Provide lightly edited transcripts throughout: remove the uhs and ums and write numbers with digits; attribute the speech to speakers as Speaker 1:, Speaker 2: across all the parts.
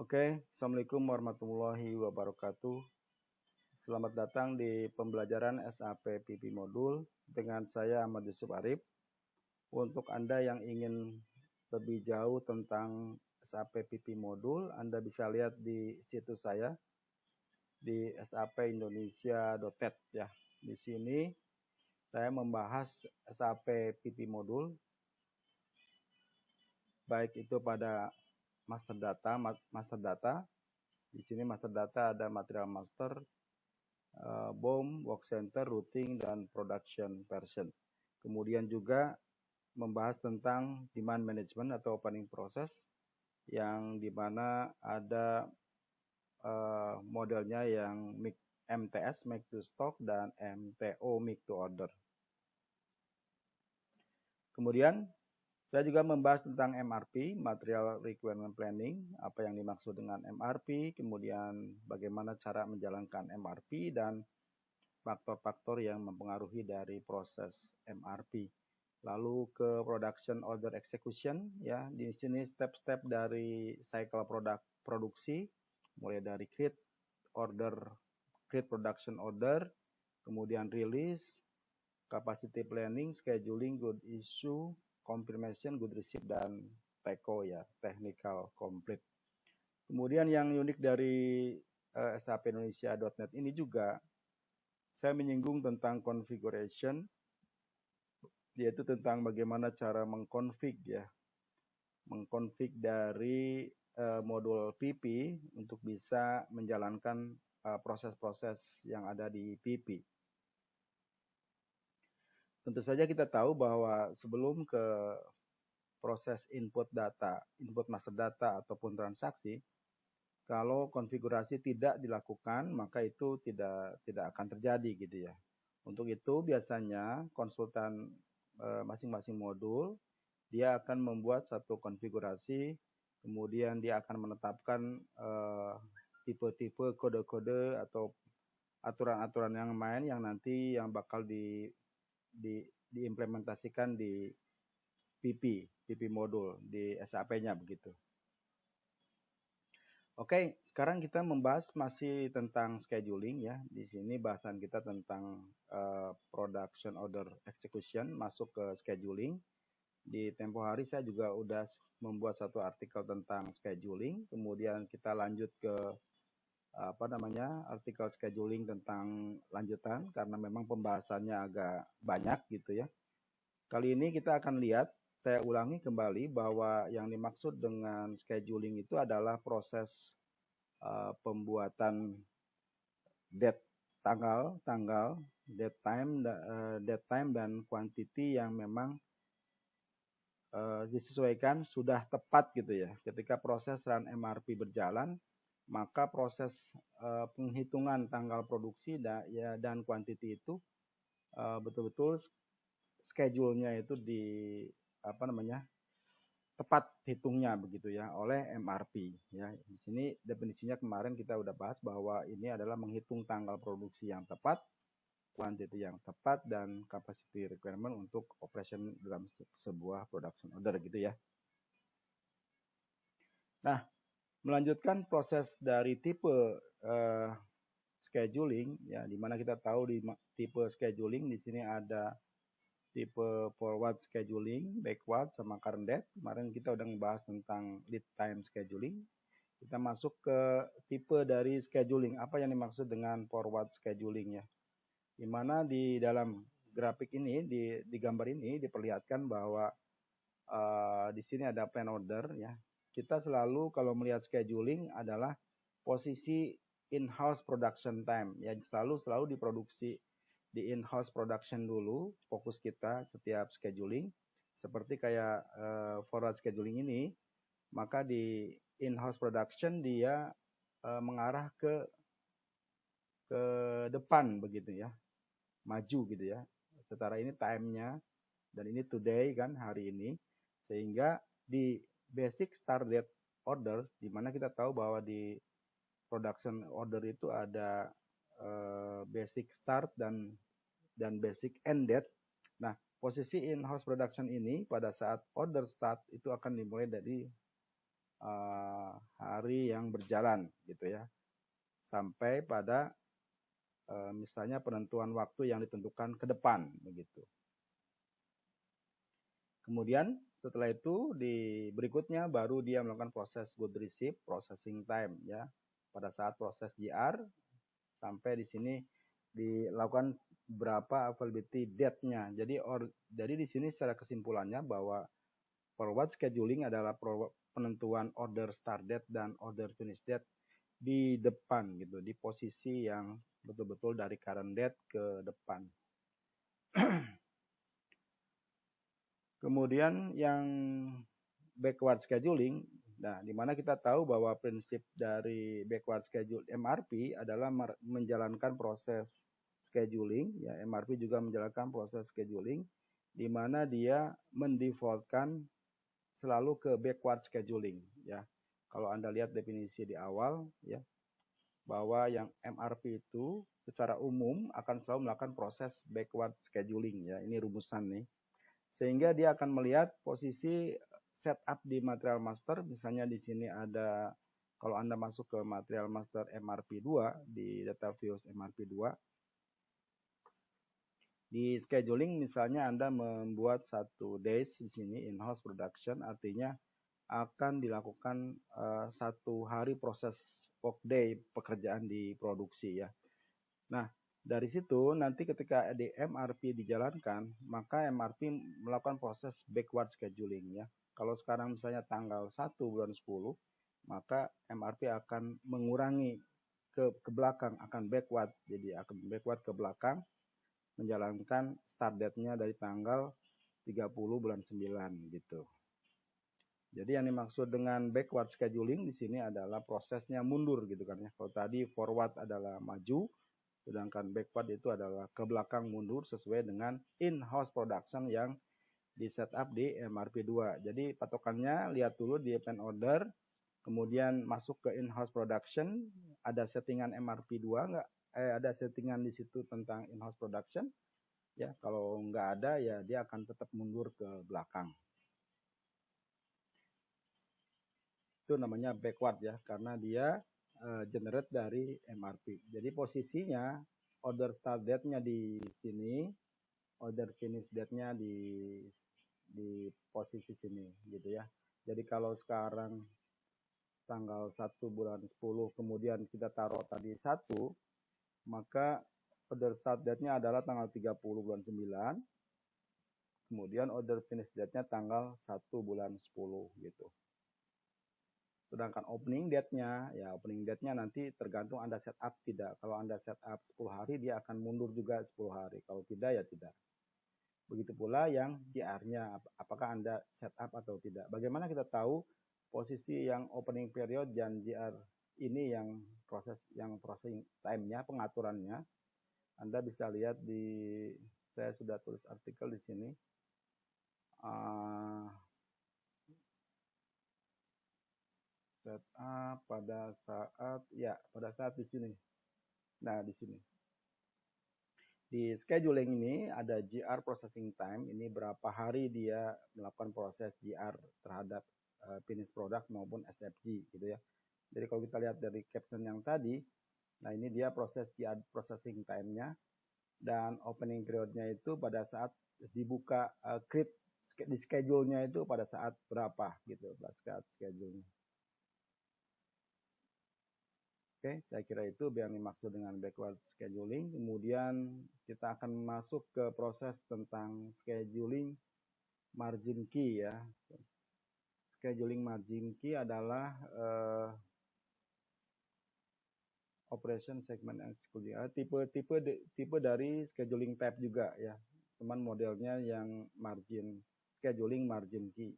Speaker 1: Oke, Assalamualaikum warahmatullahi wabarakatuh. Selamat datang di pembelajaran SAP PP Modul dengan saya Ahmad Yusuf Arif. Untuk Anda yang ingin lebih jauh tentang SAP PP Modul, Anda bisa lihat di situs saya di sapindonesia.net ya. Di sini saya membahas SAP PP Modul baik itu pada master data. Di sini master data ada material master, BOM, work center, routing, dan production version. Kemudian juga membahas tentang demand management atau opening process, yang dimana ada modelnya yang MTS, make to stock, dan MTO, make to order. Kemudian saya juga membahas tentang MRP, Material Requirement Planning, apa yang dimaksud dengan MRP, kemudian bagaimana cara menjalankan MRP, dan faktor-faktor yang mempengaruhi dari proses MRP. Lalu ke Production Order Execution, ya di sini step-step dari cycle produksi, mulai dari create production order, kemudian release, capacity planning, scheduling, good issue, confirmation, good receipt, dan TECO ya, technical complete. Kemudian yang unik dari sapindonesia.net ini juga saya menyinggung tentang configuration, yaitu tentang bagaimana cara mengkonfig dari modul PP untuk bisa menjalankan proses-proses yang ada di PP. Tentu saja kita tahu bahwa sebelum ke proses input master data ataupun transaksi, kalau konfigurasi tidak dilakukan, maka itu tidak akan terjadi gitu ya. Untuk itu biasanya konsultan masing-masing modul dia akan membuat satu konfigurasi, kemudian dia akan menetapkan tipe-tipe, kode-kode atau aturan-aturan yang main yang nanti yang bakal diimplementasikan di PP modul di SAP-nya begitu. Oke, sekarang kita membahas masih tentang scheduling ya. Di sini bahasan kita tentang production order execution, masuk ke scheduling. Di tempo hari saya juga udah membuat satu artikel tentang scheduling. Kemudian kita lanjut ke artikel scheduling tentang lanjutan karena memang pembahasannya agak banyak gitu ya. Kali ini kita akan lihat, saya ulangi kembali bahwa yang dimaksud dengan scheduling itu adalah proses pembuatan date tanggal, date time dan quantity yang memang disesuaikan sudah tepat gitu ya. Ketika proses run MRP berjalan, maka proses penghitungan tanggal produksi dan quantity itu betul-betul schedule-nya itu tepat hitungnya begitu ya oleh MRP ya. Di sini definisinya kemarin kita udah bahas bahwa ini adalah menghitung tanggal produksi yang tepat, quantity yang tepat, dan capacity requirement untuk operation dalam sebuah production order gitu ya. Nah, melanjutkan proses dari tipe scheduling ya, dimana kita tahu di tipe scheduling di sini ada tipe forward scheduling, backward, sama current date. Kemarin kita udah ngebahas tentang lead time scheduling. Kita masuk ke tipe dari scheduling. Apa yang dimaksud dengan forward scheduling ya? Dimana di dalam grafik ini, di gambar ini diperlihatkan bahwa di sini ada plan order ya. Kita selalu kalau melihat scheduling adalah posisi in-house production time ya, selalu diproduksi di in-house production dulu, fokus kita setiap scheduling. Seperti kayak forward scheduling ini, maka di in-house production dia mengarah ke depan begitu ya, maju gitu ya. Secara ini time-nya, dan ini today kan, hari ini. Sehingga di basic start date order, di mana kita tahu bahwa di production order itu ada basic start dan basic end date. Nah, posisi in-house production ini pada saat order start itu akan dimulai dari hari yang berjalan gitu ya, sampai pada misalnya penentuan waktu yang ditentukan ke depan begitu. Kemudian setelah itu di berikutnya baru dia melakukan proses good receive processing time ya. Pada saat proses GR sampai di sini dilakukan berapa availability date-nya. Jadi di sini secara kesimpulannya bahwa forward scheduling adalah penentuan order start date dan order finish date di depan gitu, di posisi yang betul-betul dari current date ke depan. Kemudian yang backward scheduling, nah di mana kita tahu bahwa prinsip dari backward schedule MRP adalah menjalankan proses scheduling, ya MRP juga menjalankan proses scheduling, di mana dia mendefaultkan selalu ke backward scheduling, ya. Kalau Anda lihat definisi di awal, ya, bahwa yang MRP itu secara umum akan selalu melakukan proses backward scheduling, ya. Ini rumusan nih. Sehingga dia akan melihat posisi setup di material master, misalnya di sini ada, kalau Anda masuk ke material master MRP 2, di data views MRP 2, di scheduling misalnya Anda membuat satu days di sini in-house production, artinya akan dilakukan satu hari proses workday pekerjaan di produksi ya. Nah, dari situ nanti ketika di MRP dijalankan, maka MRP melakukan proses backward scheduling ya. Kalau sekarang misalnya tanggal 1 bulan 10, maka MRP akan mengurangi ke belakang, akan backward. Jadi akan backward ke belakang, menjalankan start date-nya dari tanggal 30 bulan 9 gitu. Jadi yang dimaksud dengan backward scheduling di sini adalah prosesnya mundur gitu kan ya. Kalau tadi forward adalah maju, sedangkan backward itu adalah ke belakang mundur sesuai dengan in-house production yang di setup di MRP 2. Jadi patokannya lihat dulu di plan order, kemudian masuk ke in-house production, ada settingan MRP 2 enggak? Ada settingan di situ tentang in-house production. Ya, kalau enggak ada ya dia akan tetap mundur ke belakang. Itu namanya backward ya, karena dia generate dari MRP. Jadi posisinya order start date-nya di sini, order finish date-nya di posisi sini gitu ya. Jadi kalau sekarang tanggal 1 bulan 10 kemudian kita taruh tadi 1, maka order start date-nya adalah tanggal 30 bulan 9. Kemudian order finish date-nya tanggal 1 bulan 10 gitu. Sedangkan opening date-nya, ya opening date-nya nanti tergantung Anda setup tidak. Kalau Anda setup 10 hari, dia akan mundur juga 10 hari. Kalau tidak, ya tidak. Begitu pula yang GR-nya, apakah Anda setup atau tidak. Bagaimana kita tahu posisi yang opening period dan GR ini yang processing time-nya, pengaturannya. Anda bisa lihat di, saya sudah tulis artikel di sini. Setup pada saat di sini. Nah, di sini. Di scheduling ini ada GR processing time, ini berapa hari dia melakukan proses GR terhadap finished product maupun SFG gitu ya. Jadi kalau kita lihat dari caption yang tadi, nah ini dia proses GR processing time-nya dan opening period-nya itu pada saat dibuka create di schedule-nya itu pada saat berapa gitu, pada saat schedule-nya. Oke, saya kira itu yang dimaksud dengan backward scheduling. Kemudian kita akan masuk ke proses tentang scheduling margin key ya. Scheduling margin key adalah operation segment execution. Tipe dari scheduling type juga ya. Cuman modelnya yang scheduling margin key.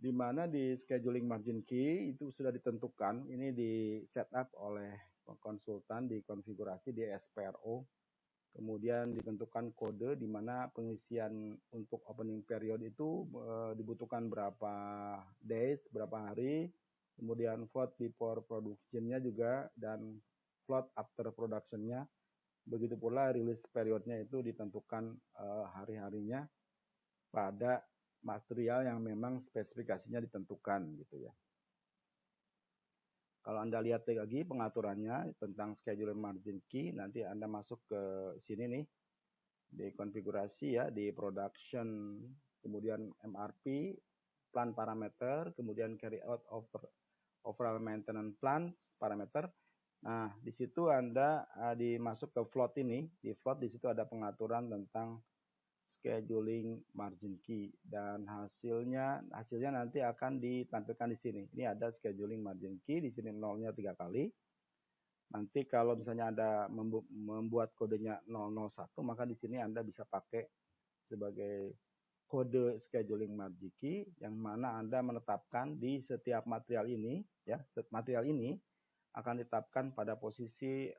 Speaker 1: Di mana di scheduling margin key itu sudah ditentukan, ini di setup oleh konsultan, dikonfigurasi di SPRO, kemudian ditentukan kode di mana pengisian untuk opening period itu dibutuhkan berapa days, berapa hari, kemudian float before production-nya juga, dan float after production-nya. Begitu pula release period-nya itu ditentukan hari-harinya pada material yang memang spesifikasinya ditentukan gitu ya. Kalau Anda lihat lagi pengaturannya tentang scheduling margin key, nanti Anda masuk ke sini nih, di konfigurasi ya, di production, kemudian MRP, plan parameter, kemudian carry out overall maintenance plans parameter. Nah, di situ Anda dimasuk ke float ini, di float di situ ada pengaturan tentang scheduling margin key dan hasilnya nanti akan ditampilkan di sini. Ini ada scheduling margin key, di sini nolnya 3 kali. Nanti kalau misalnya Anda membuat kodenya 001, maka di sini Anda bisa pakai sebagai kode scheduling margin key yang mana Anda menetapkan di setiap material ini ya, material ini akan ditetapkan pada posisi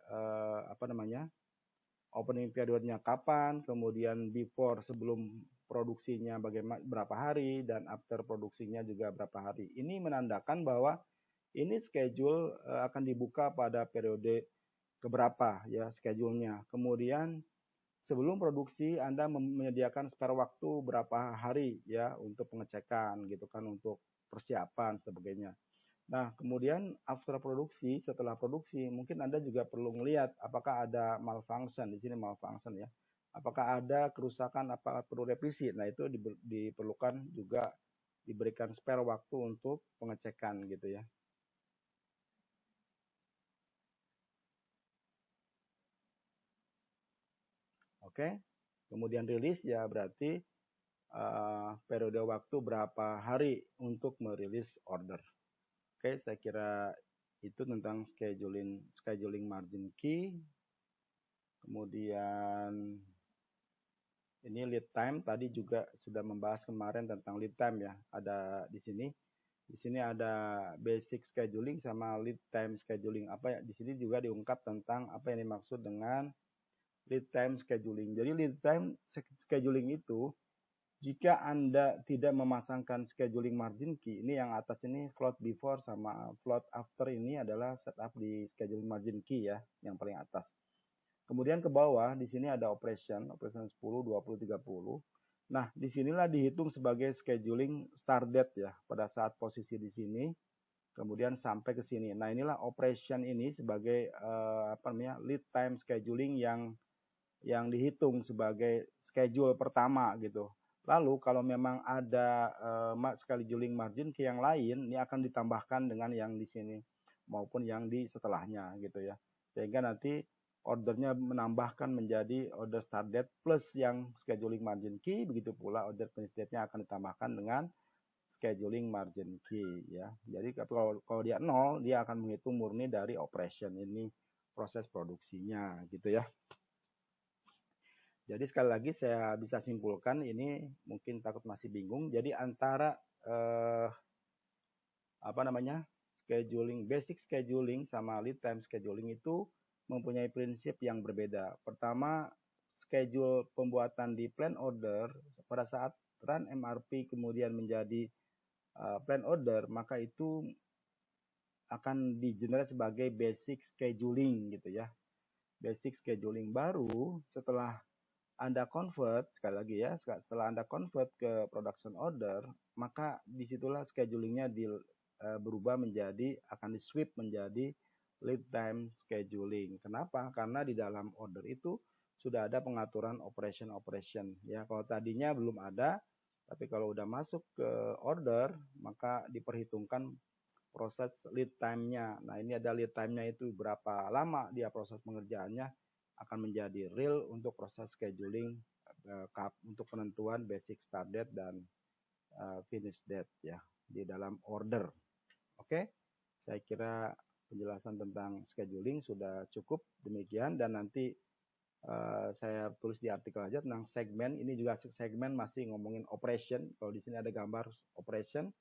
Speaker 1: opening periodnya kapan, kemudian before sebelum produksinya bagaimana berapa hari, dan after produksinya juga berapa hari. Ini menandakan bahwa ini schedule akan dibuka pada periode keberapa ya schedule-nya. Kemudian sebelum produksi Anda menyediakan spare waktu berapa hari ya untuk pengecekan gitu kan, untuk persiapan sebagainya. Nah, kemudian after produksi, setelah produksi, mungkin Anda juga perlu melihat apakah ada malfunction, di sini malfunction ya. Apakah ada kerusakan, apakah perlu revisi. Nah, itu diperlukan juga diberikan spare waktu untuk pengecekan gitu ya. Oke, kemudian rilis ya berarti periode waktu berapa hari untuk merilis order. Oke, saya kira itu tentang scheduling margin key. Kemudian ini lead time, tadi juga sudah membahas kemarin tentang lead time ya. Ada di sini. Di sini ada basic scheduling sama lead time scheduling. Apa ya? Di sini juga diungkap tentang apa yang dimaksud dengan lead time scheduling. Jadi lead time scheduling itu jika Anda tidak memasangkan scheduling margin key, ini yang atas ini float before sama float after, ini adalah setup di scheduling margin key ya, yang paling atas. Kemudian ke bawah di sini ada operation 10, 20, 30. Nah, disinilah dihitung sebagai scheduling start date ya, pada saat posisi di sini, kemudian sampai ke sini. Nah, inilah operation ini sebagai lead time scheduling yang dihitung sebagai schedule pertama gitu. Lalu kalau memang ada scheduling margin key yang lain, ini akan ditambahkan dengan yang di sini maupun yang di setelahnya gitu ya. Sehingga nanti ordernya menambahkan menjadi order start date plus yang scheduling margin key, begitu pula order finish date-nya akan ditambahkan dengan scheduling margin key ya. Jadi kalau dia 0, dia akan menghitung murni dari operation ini, proses produksinya gitu ya. Jadi sekali lagi saya bisa simpulkan, ini mungkin takut masih bingung. Jadi antara scheduling, basic scheduling sama lead time scheduling itu mempunyai prinsip yang berbeda. Pertama, schedule pembuatan di plan order pada saat run MRP kemudian menjadi plan order, maka itu akan digenerate sebagai basic scheduling gitu ya. Basic scheduling baru setelah Anda convert, sekali lagi ya, setelah Anda convert ke production order, maka disitulah schedulingnya berubah menjadi, akan di-sweep menjadi lead time scheduling. Kenapa? Karena di dalam order itu sudah ada pengaturan operation. Ya, kalau tadinya belum ada, tapi kalau udah masuk ke order, maka diperhitungkan proses lead time-nya. Nah, ini ada lead time-nya itu berapa lama dia proses pengerjaannya, akan menjadi real untuk proses scheduling untuk penentuan basic start date dan finish date ya di dalam order. Oke, saya kira penjelasan tentang scheduling sudah cukup demikian, dan nanti saya tulis di artikel aja tentang segmen. Ini juga segmen masih ngomongin operation. Kalau di sini ada gambar operation,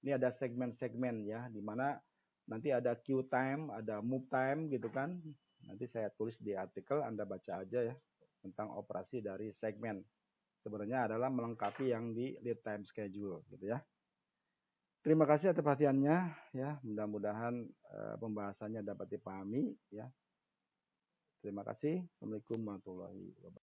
Speaker 1: ini ada segmen-segmen ya, di mana nanti ada queue time, ada move time gitu kan. Nanti saya tulis di artikel, Anda baca aja ya tentang operasi dari segmen. Sebenarnya adalah melengkapi yang di lead time schedule gitu ya. Terima kasih atas perhatiannya ya. Mudah-mudahan pembahasannya dapat dipahami ya. Terima kasih. Assalamualaikum warahmatullahi wabarakatuh.